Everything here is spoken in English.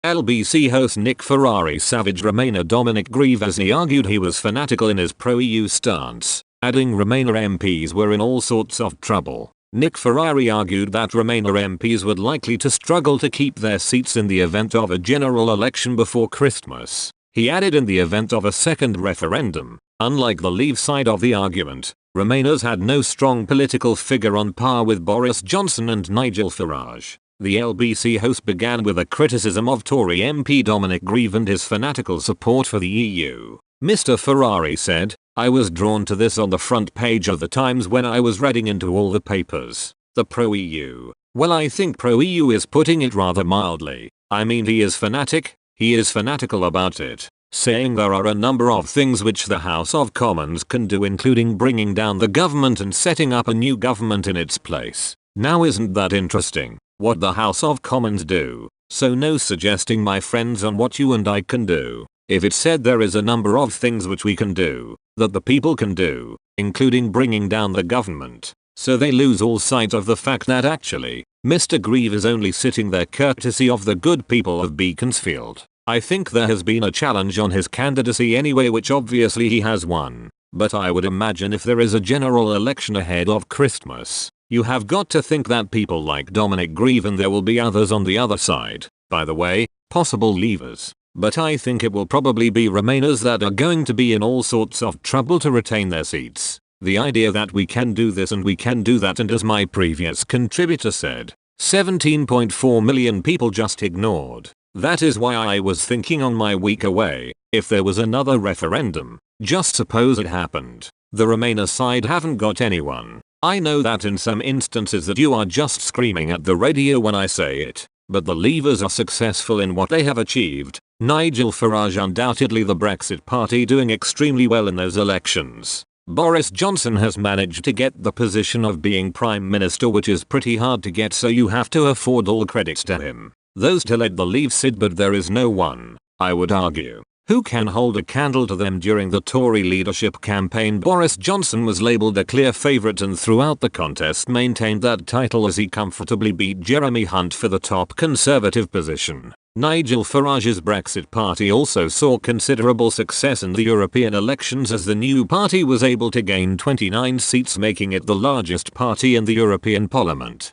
LBC host Nick Ferrari savaged Remainer Dominic Grieve as he argued he was fanatical in his pro-EU stance, adding Remainer MPs were in all sorts of trouble. Nick Ferrari argued that Remainer MPs would likely to struggle to keep their seats in the event of a general election before Christmas. He added in the event of a second referendum, unlike the Leave side of the argument, Remainers had no strong political figure on par with Boris Johnson and Nigel Farage. The LBC host began with a criticism of Tory MP Dominic Grieve and his fanatical support for the EU. Mr. Ferrari said, "I was drawn to this on the front page of the Times when I was reading into all the papers. The pro-EU. Well, I think pro-EU is putting it rather mildly. I mean, he is fanatical about it, saying there are a number of things which the House of Commons can do, including bringing down the government and setting up a new government in its place. Now isn't that interesting, what the House of Commons do? So no suggesting, my friends, on what you and I can do. If it said there is a number of things which we can do, that the people can do, including bringing down the government, so they lose all sight of the fact that actually, Mr. Grieve is only sitting there courtesy of the good people of Beaconsfield. I think there has been a challenge on his candidacy anyway, which obviously he has won, but I would imagine if there is a general election ahead of Christmas, you have got to think that people like Dominic Grieve, and there will be others on the other side, by the way, possible leavers. But I think it will probably be Remainers that are going to be in all sorts of trouble to retain their seats. The idea that we can do this and we can do that, and as my previous contributor said, 17.4 million people just ignored. That is why I was thinking on my week away, if there was another referendum, just suppose it happened, the Remainer side haven't got anyone. I know that in some instances that you are just screaming at the radio when I say it, but the Leavers are successful in what they have achieved. Nigel Farage undoubtedly the Brexit party doing extremely well in those elections. Boris Johnson has managed to get the position of being Prime Minister, which is pretty hard to get, so you have to afford all credits to him. Those to led the Leave side, but there is no one, I would argue, who can hold a candle to them during the Tory leadership campaign. Boris Johnson was labelled a clear favourite and throughout the contest maintained that title as he comfortably beat Jeremy Hunt for the top Conservative position. Nigel Farage's Brexit party also saw considerable success in the European elections, as the new party was able to gain 29 seats, making it the largest party in the European Parliament.